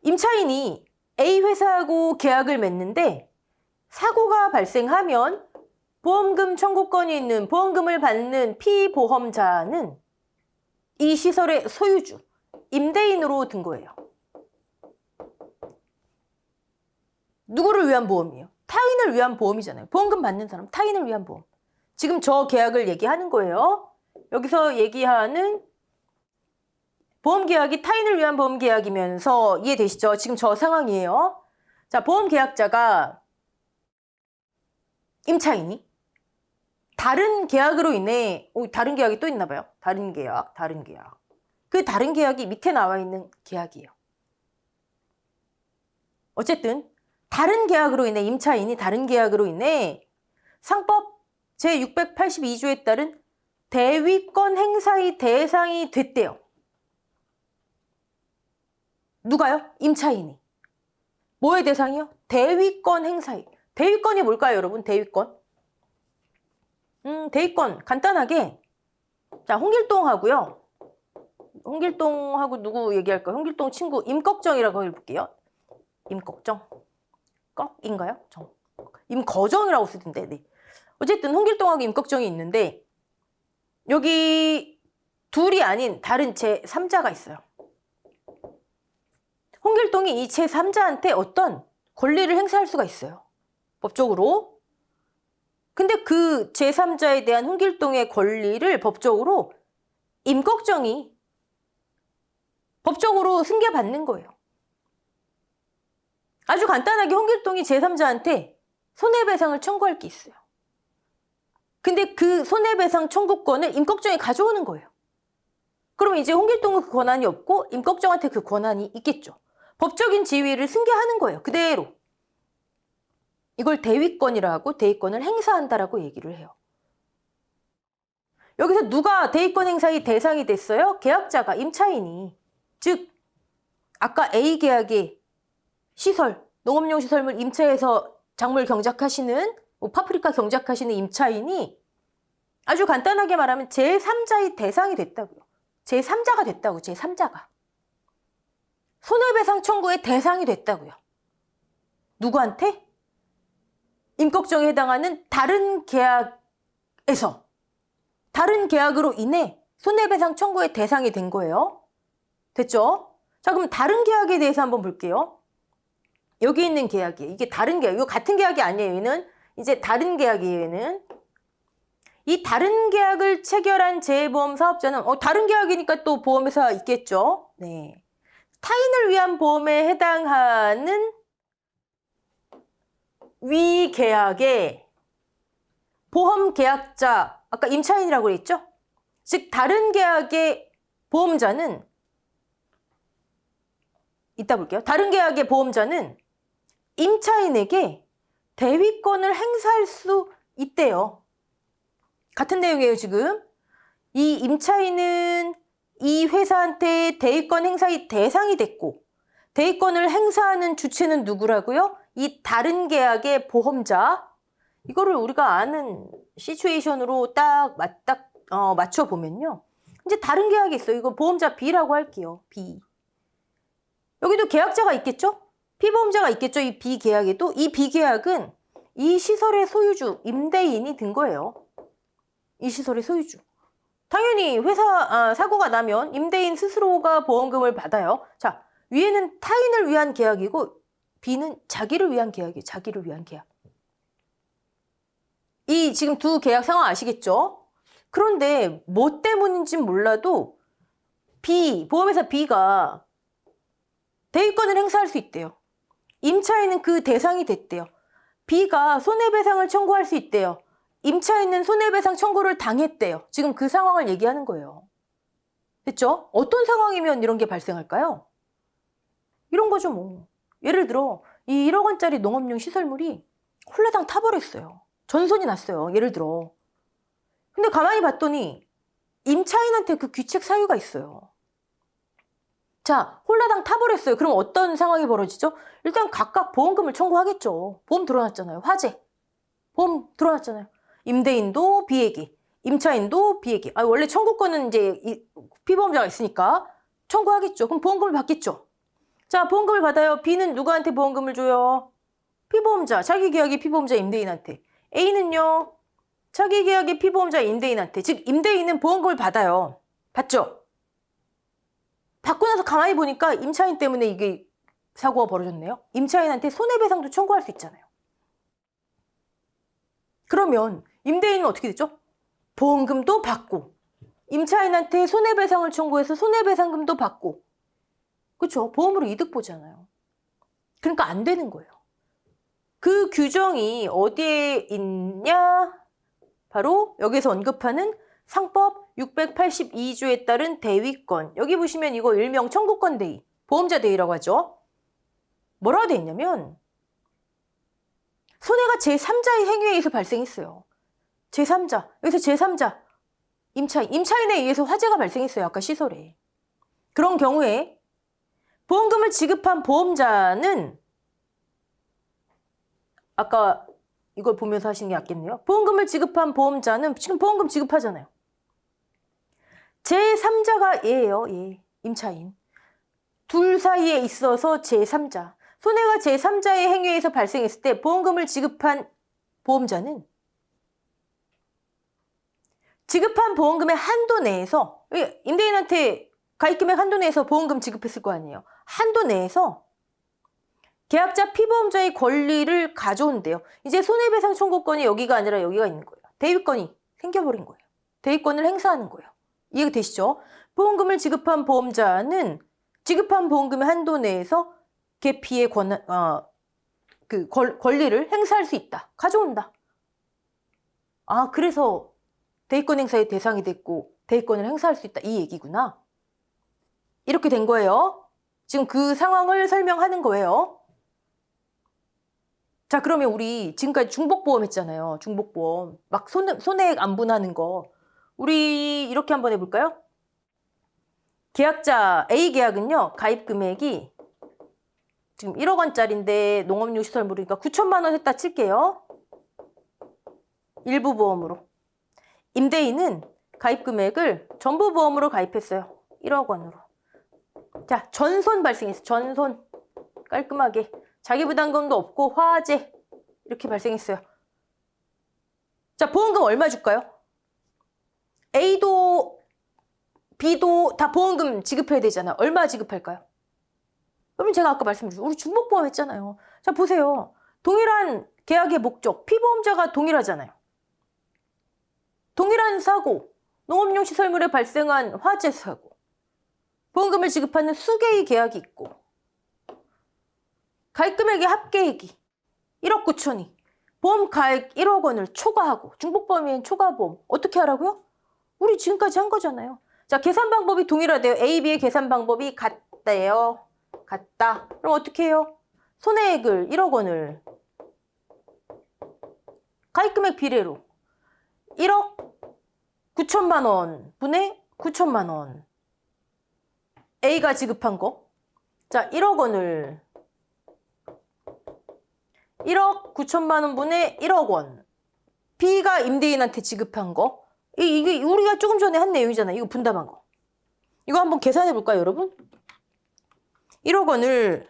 임차인이 A 회사하고 계약을 맺는데 사고가 발생하면 보험금 청구권이 있는 보험금을 받는 피보험자는 이 시설의 소유주, 임대인으로 든 거예요. 누구를 위한 보험이에요? 타인을 위한 보험이잖아요. 보험금 받는 사람, 타인을 위한 보험. 지금 저 계약을 얘기하는 거예요. 여기서 얘기하는 보험계약이 타인을 위한 보험계약이면서 이해되시죠? 지금 저 상황이에요. 자, 보험계약자가 임차인이 다른 계약으로 인해 다른 계약이 또 있나 봐요. 다른 계약. 그 다른 계약이 밑에 나와 있는 계약이에요. 어쨌든 다른 계약으로 인해 임차인이 다른 계약으로 인해 상법 제682조에 따른 대위권 행사의 대상이 됐대요. 누가요? 임차인이. 뭐의 대상이요? 대위권 행사의. 대위권이 뭘까요, 여러분? 대위권. 대위권 간단하게 자, 홍길동하고요. 홍길동하고 누구 얘기할까요? 홍길동 친구 임꺽정이라고 해볼게요. 임꺽정. 꺽인가요? 정. 임거정이라고 쓰던데. 네. 어쨌든 홍길동하고 임꺽정이 있는데 여기 둘이 아닌 다른 제3자가 있어요. 홍길동이 이 제3자한테 어떤 권리를 행사할 수가 있어요. 법적으로. 근데 그 제3자에 대한 홍길동의 권리를 법적으로 임꺽정이 법적으로 승계받는 거예요. 아주 간단하게 홍길동이 제3자한테 손해배상을 청구할 게 있어요. 근데 그 손해배상 청구권을 임꺽정이 가져오는 거예요. 그러면 이제 홍길동은 그 권한이 없고 임꺽정한테 그 권한이 있겠죠. 법적인 지위를 승계하는 거예요. 그대로. 이걸 대위권이라 하고 대위권을 행사한다라고 얘기를 해요. 여기서 누가 대위권 행사의 대상이 됐어요? 계약자가 임차인이. 즉 아까 A 계약의 시설, 농업용 시설물 임차해서 작물 경작하시는 파프리카 경작하시는 임차인이 아주 간단하게 말하면 제3자의 대상이 됐다고요. 제3자가 됐다고. 제3자가. 손해배상 청구의 대상이 됐다고요. 누구한테? 임꺽정에 해당하는 다른 계약에서 다른 계약으로 인해 손해배상 청구의 대상이 된 거예요. 됐죠? 자, 그럼 다른 계약에 대해서 한번 볼게요. 여기 있는 계약이에요. 이게 다른 계약. 이거 같은 계약이 아니에요. 얘는 이제 다른 계약이에요. 얘는. 이 다른 계약을 체결한 재보험 사업자는 다른 계약이니까 또 보험회사 있겠죠. 네. 타인을 위한 보험에 해당하는 위 계약의 보험 계약자, 아까 임차인이라고 그랬죠? 즉 다른 계약의 보험자는 이따 볼게요. 다른 계약의 보험자는 임차인에게 대위권을 행사할 수 있대요. 같은 내용이에요, 지금. 이 임차인은 이 회사한테 대위권 행사의 대상이 됐고 대위권을 행사하는 주체는 누구라고요? 이 다른 계약의 보험자. 이거를 우리가 아는 시츄에이션으로 딱 맞춰보면요. 이제 다른 계약이 있어요. 이거 보험자 B라고 할게요. B. 여기도 계약자가 있겠죠? 피보험자가 있겠죠? 이 B 계약에도. 이 B 계약은 이 시설의 소유주, 임대인이 든 거예요. 이 시설의 소유주. 당연히 회사 사고가 나면 임대인 스스로가 보험금을 받아요. 자, 위에는 타인을 위한 계약이고 B는 자기를 위한 계약이에요. 자기를 위한 계약. 이 지금 두 계약 상황 아시겠죠? 그런데 뭐 때문인지 몰라도 보험회사 B가 대위권을 행사할 수 있대요. 임차인은 그 대상이 됐대요. B가 손해배상을 청구할 수 있대요. 임차인은 손해배상 청구를 당했대요. 지금 그 상황을 얘기하는 거예요. 됐죠? 어떤 상황이면 이런 게 발생할까요? 이런 거죠, 뭐. 예를 들어 이 1억 원짜리 농업용 시설물이 홀라당 타버렸어요. 전손이 났어요. 예를 들어. 근데 가만히 봤더니 임차인한테 그 귀책 사유가 있어요. 자, 홀라당 타버렸어요. 그럼 어떤 상황이 벌어지죠? 일단 각각 보험금을 청구하겠죠. 보험 들어놨잖아요. 화재. 보험 들어놨잖아요. 임대인도 비액이, 임차인도 비액이. 원래 청구권은 이제 피보험자가 있으니까 청구하겠죠. 그럼 보험금을 받겠죠. 자, 보험금을 받아요. B는 누구한테 보험금을 줘요? 피보험자, 자기계약의 피보험자 임대인한테. A는요, 자기계약의 피보험자 임대인한테. 즉, 임대인은 보험금을 받아요. 받죠? 받고 나서 가만히 보니까 임차인 때문에 이게 사고가 벌어졌네요. 임차인한테 손해배상도 청구할 수 있잖아요. 그러면 임대인은 어떻게 됐죠? 보험금도 받고 임차인한테 손해배상을 청구해서 손해배상금도 받고, 그렇죠? 보험으로 이득 보잖아요. 그러니까 안 되는 거예요. 그 규정이 어디에 있냐? 바로 여기서 언급하는 상법 682조에 따른 대위권. 여기 보시면 이거 일명 청구권 대위, 보험자 대위라고 하죠. 뭐라고 돼 있냐면 손해가 제3자의 행위에 의해서 발생했어요. 제3자, 여기서 제3자, 임차인에 의해서 화재가 발생했어요. 아까 시설에. 그런 경우에 보험금을 지급한 보험자는, 아까 이걸 보면서 하시는 게 낫겠네요. 보험금을 지급한 보험자는 지금 보험금 지급하잖아요. 제3자가 얘예요. 얘, 임차인. 둘 사이에 있어서 제3자. 손해가 제3자의 행위에 의해서 발생했을 때 보험금을 지급한 보험자는 지급한 보험금의 한도 내에서, 임대인한테 가입금액 한도 내에서 보험금 지급했을 거 아니에요. 한도 내에서 계약자 피보험자의 권리를 가져온대요. 이제 손해배상 청구권이 여기가 아니라 여기가 있는 거예요. 대위권이 생겨버린 거예요. 대위권을 행사하는 거예요. 이해가 되시죠? 보험금을 지급한 보험자는 지급한 보험금의 한도 내에서 계피의 권리를 행사할 수 있다. 가져온다. 그래서 대위권 행사의 대상이 됐고 대위권을 행사할 수 있다. 이 얘기구나. 이렇게 된 거예요. 지금 그 상황을 설명하는 거예요. 자, 그러면 우리 지금까지 중복보험 했잖아요. 중복보험. 막 손해액 안분하는 거. 우리 이렇게 한번 해볼까요? 계약자 A 계약은요. 가입 금액이 지금 1억 원짜리인데 농업용 시설물이니까 9천만 원 했다 칠게요. 일부 보험으로. 임대인은 가입 금액을 전부 보험으로 가입했어요. 1억 원으로. 자, 전손 발생했어. 전손. 깔끔하게. 자기 부담금도 없고 화재. 이렇게 발생했어요. 자, 보험금 얼마 줄까요? A도 B도 다 보험금 지급해야 되잖아요. 얼마 지급할까요? 그러면 제가 아까 말씀드렸죠. 우리 중복보험 했잖아요. 자, 보세요. 동일한 계약의 목적, 피보험자가 동일하잖아요. 동일한 사고, 농업용 시설물에 발생한 화재 사고, 보험금을 지급하는 수개의 계약이 있고, 가입금액의 합계액이 1억 9천이, 보험 가액 1억 원을 초과하고, 중복보험인 초과보험 어떻게 하라고요? 우리 지금까지 한 거잖아요. 자, 계산 방법이 동일하대요. A, B의 계산 방법이 같대요. 같다. 그럼 어떻게 해요? 손해액을 1억 원을 가입금액 비례로 1억 9천만 원 분의 9천만 원. A가 지급한 거. 자, 1억 원을 1억 9천만 원 분의 1억 원. B가 임대인한테 지급한 거. 이게 우리가 조금 전에 한 내용이잖아요. 이거 분담한 거. 이거 한번 계산해 볼까요, 여러분? 1억 원을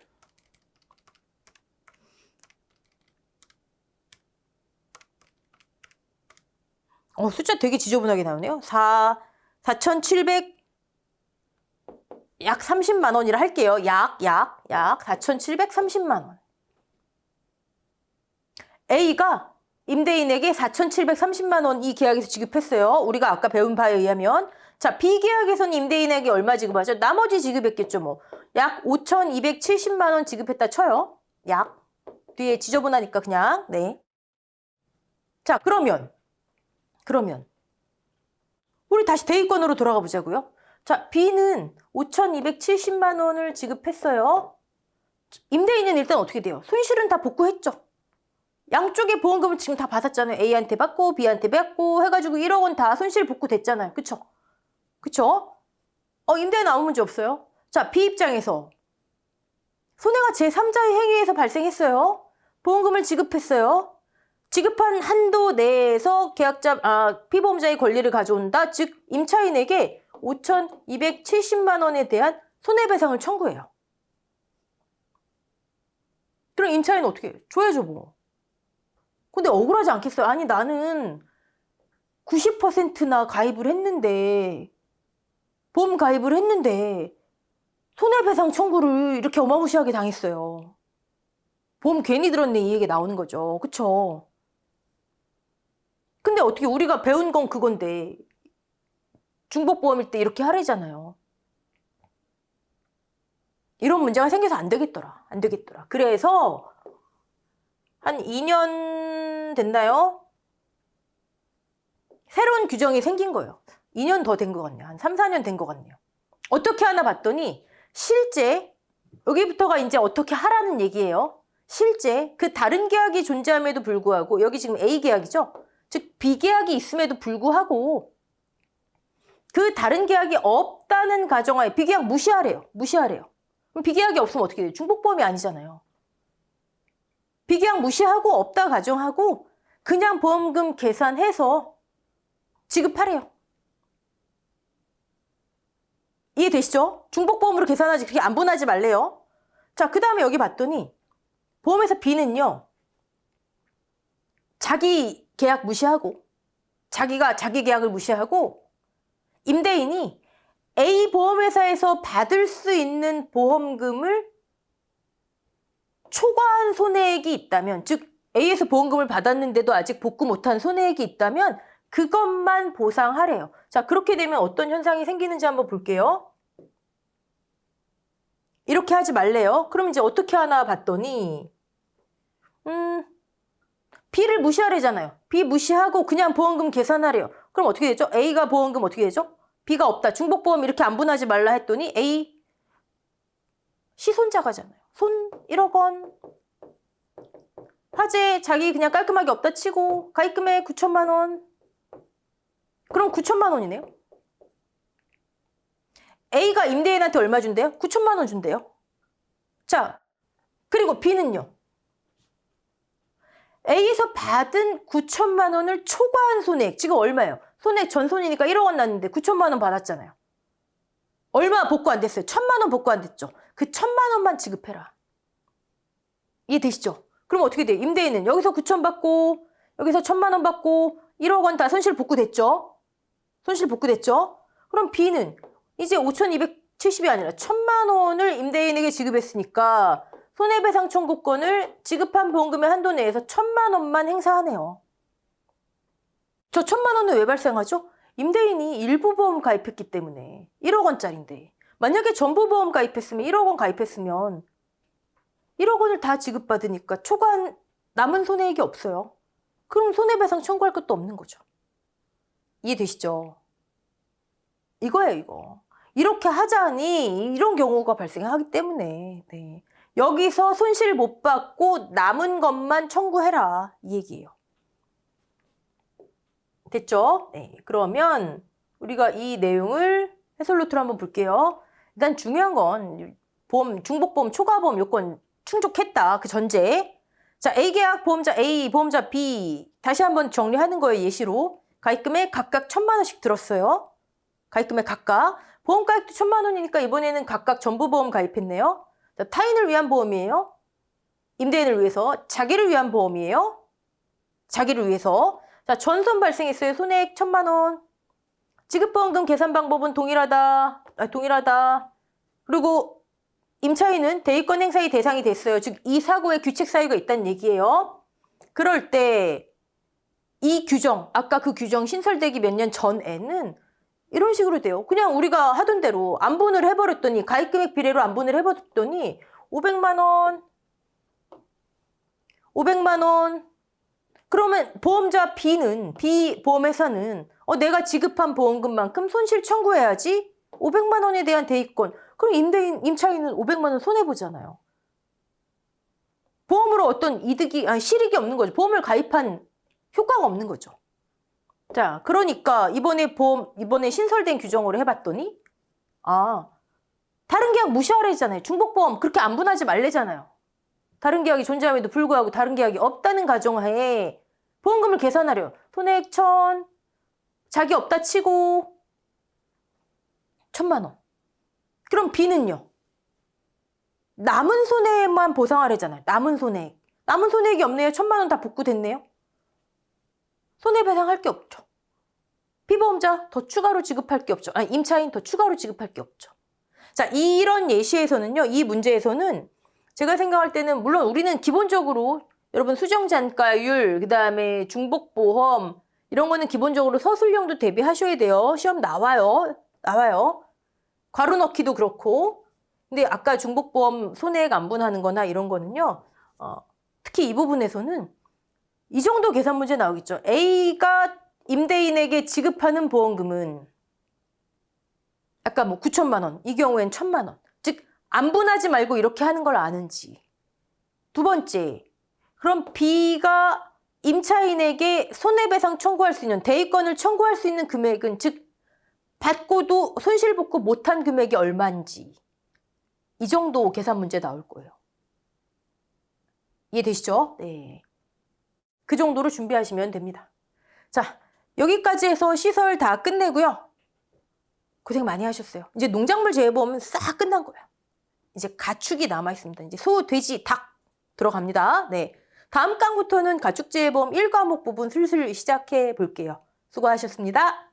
숫자 되게 지저분하게 나오네요. 4,700 약 30만 원이라 할게요. 약 4,730만 원. A가 임대인에게 4,730만 원 이 계약에서 지급했어요. 우리가 아까 배운 바에 의하면. 자, B 계약에서는 임대인에게 얼마 지급하죠? 나머지 지급했겠죠, 뭐. 약 5,270만 원 지급했다 쳐요. 약. 뒤에 지저분하니까 그냥, 네. 자, 그러면 우리 다시 대위권으로 돌아가 보자고요. 자, B는 5,270만 원을 지급했어요. 임대인은 일단 어떻게 돼요? 손실은 다 복구했죠. 양쪽의 보험금을 지금 다 받았잖아요. A한테 받고 B한테 받고 해가지고 1억 원 다 손실 복구됐잖아요. 그쵸? 그쵸? 임대인 아무 문제 없어요. 자, B 입장에서 손해가 제3자의 행위에서 발생했어요. 보험금을 지급했어요. 지급한 한도 내에서 피보험자의 권리를 가져온다. 즉 임차인에게 5,270만 원에 대한 손해배상을 청구해요. 그럼 임차인은 어떻게 해요? 줘야죠 뭐. 근데 억울하지 않겠어요? 아니 나는 90%나 가입을 했는데 보험 가입을 했는데 손해배상 청구를 이렇게 어마무시하게 당했어요. 보험 괜히 들었네 이 얘기 나오는 거죠. 그쵸? 근데 어떻게 우리가 배운 건 그건데 중복보험일 때 이렇게 하래잖아요. 이런 문제가 생겨서 안 되겠더라. 안 되겠더라. 그래서 한 2년 됐나요? 새로운 규정이 생긴 거예요. 2년 더 된 것 같네요. 한 3, 4년 된 것 같네요. 어떻게 하나 봤더니 실제 여기부터가 이제 어떻게 하라는 얘기예요. 실제 그 다른 계약이 존재함에도 불구하고 여기 지금 A 계약이죠. 즉 B 계약이 있음에도 불구하고 그 다른 계약이 없다는 가정하에 B 계약 무시하래요. 무시하래요. 그럼 B 계약이 없으면 어떻게 돼요? 중복보험이 아니잖아요. B 계약 무시하고 없다 가정하고 그냥 보험금 계산해서 지급하래요. 이해되시죠? 중복보험으로 계산하지 그렇게 안 분하지 말래요. 자, 그 다음에 여기 봤더니 보험회사 B는요. 자기 계약 무시하고 자기가 자기 계약을 무시하고 임대인이 A 보험회사에서 받을 수 있는 보험금을 초과한 손해액이 있다면 즉 A에서 보험금을 받았는데도 아직 복구 못한 손해액이 있다면 그것만 보상하래요. 자, 그렇게 되면 어떤 현상이 생기는지 한번 볼게요. 이렇게 하지 말래요. 그럼 이제 어떻게 하나 봤더니 B를 무시하래잖아요. B 무시하고 그냥 보험금 계산하래요. 그럼 어떻게 되죠? A가 보험금 어떻게 되죠? B가 없다. 중복보험 이렇게 안 분하지 말라 했더니 A 시손자가잖아요. 손 1억 원. 화재 자기 그냥 깔끔하게 없다 치고 가입금액 9천만 원. 그럼 9천만 원이네요. A가 임대인한테 얼마 준대요? 9천만 원 준대요. 자, 그리고 B는요. A에서 받은 9천만 원을 초과한 손해액. 지금 얼마예요? 손해액 전손이니까 1억 원 났는데 9천만 원 받았잖아요. 얼마 복구 안 됐어요? 1,000만 원 복구 안 됐죠? 그 1,000만 원만 지급해라. 이해되시죠? 그럼 어떻게 돼요? 임대인은 여기서 9천 받고 여기서 1,000만 원 받고 1억 원 다 손실 복구됐죠? 손실 복구됐죠? 그럼 B는 이제 5,270이 아니라 1,000만 원을 임대인에게 지급했으니까 손해배상 청구권을 지급한 보험금의 한도 내에서 1,000만 원만 행사하네요. 저 1,000만 원은 왜 발생하죠? 임대인이 일부 보험 가입했기 때문에 1억 원짜리인데 만약에 전부 보험 가입했으면 1억 원 가입했으면 1억 원을 다 지급받으니까 초과한 남은 손해액이 없어요. 그럼 손해배상 청구할 것도 없는 거죠. 이해되시죠? 이거예요, 이거. 이렇게 하자니 이런 경우가 발생하기 때문에 네. 여기서 손실 못 받고 남은 것만 청구해라 이 얘기예요. 됐죠? 네. 그러면 우리가 이 내용을 해설노트로 한번 볼게요. 일단 중요한 건 보험, 중복보험, 초과보험 요건 충족했다. 그 전제. 자, A 계약 보험자 A, 보험자 B 다시 한번 정리하는 거예요. 예시로. 가입금액 각각 1,000만 원씩 들었어요. 가입금액 각각. 보험 가입도 1,000만 원이니까 이번에는 각각 전부보험 가입했네요. 자, 타인을 위한 보험이에요. 임대인을 위해서. 자기를 위한 보험이에요. 자기를 위해서. 자, 전손 발생했어요. 손해액 1,000만 원. 지급보험금 계산 방법은 동일하다. 동일하다. 그리고 임차인은 대위권 행사의 대상이 됐어요. 즉, 이 사고에 규책 사유가 있다는 얘기예요. 그럴 때 이 규정, 아까 그 규정 신설되기 몇 년 전에는 이런 식으로 돼요. 그냥 우리가 하던 대로 안분을 해버렸더니 가입금액 비례로 안분을 해버렸더니 500만 원, 500만 원. 그러면 보험자 B는, B 보험회사는 내가 지급한 보험금만큼 손실 청구해야지 500만 원에 대한 대위권. 그럼 임차인은 500만 원 손해보잖아요. 보험으로 어떤 실익이 없는 거죠. 보험을 가입한 효과가 없는 거죠. 자, 그러니까 이번에 신설된 규정으로 해봤더니, 다른 계약 무시하래잖아요. 중복보험 그렇게 안분하지 말래잖아요. 다른 계약이 존재함에도 불구하고 다른 계약이 없다는 가정하에 보험금을 계산하려. 손해액 1,000, 자기 없다 치고 1,000만 원. 그럼 B는요? 남은 손해만 보상하래잖아요. 남은 손해액. 남은 손해액이 없네요. 1,000만 원 다 복구됐네요. 손해배상할 게 없죠. 피보험자 더 추가로 지급할 게 없죠. 임차인 더 추가로 지급할 게 없죠. 자, 이런 예시에서는요, 이 문제에서는 제가 생각할 때는 물론 우리는 기본적으로 여러분 수정잔가율, 그 다음에 중복보험 이런 거는 기본적으로 서술형도 대비하셔야 돼요. 시험 나와요. 괄호 넣기도 그렇고. 근데 아까 중복보험 손해액 안분하는 거나 이런 거는요, 특히 이 부분에서는 이 정도 계산 문제 나오겠죠. A가 임대인에게 지급하는 보험금은 아까 뭐 9천만 원, 이 경우엔 1,000만 원. 즉 안분하지 말고 이렇게 하는 걸 아는지. 두 번째, 그럼 B가 임차인에게 손해배상 청구할 수 있는, 대위권을 청구할 수 있는 금액은, 즉 받고도 손실복구 못한 금액이 얼마인지. 이 정도 계산 문제 나올 거예요. 이해되시죠? 네. 그 정도로 준비하시면 됩니다. 자, 여기까지 해서 시설 다 끝내고요. 고생 많이 하셨어요. 이제 농작물 재해보험은 싹 끝난 거예요. 이제 가축이 남아있습니다. 이제 소, 돼지, 닭 들어갑니다. 네. 다음 강부터는 가축재해보험 1과목 부분 슬슬 시작해 볼게요. 수고하셨습니다.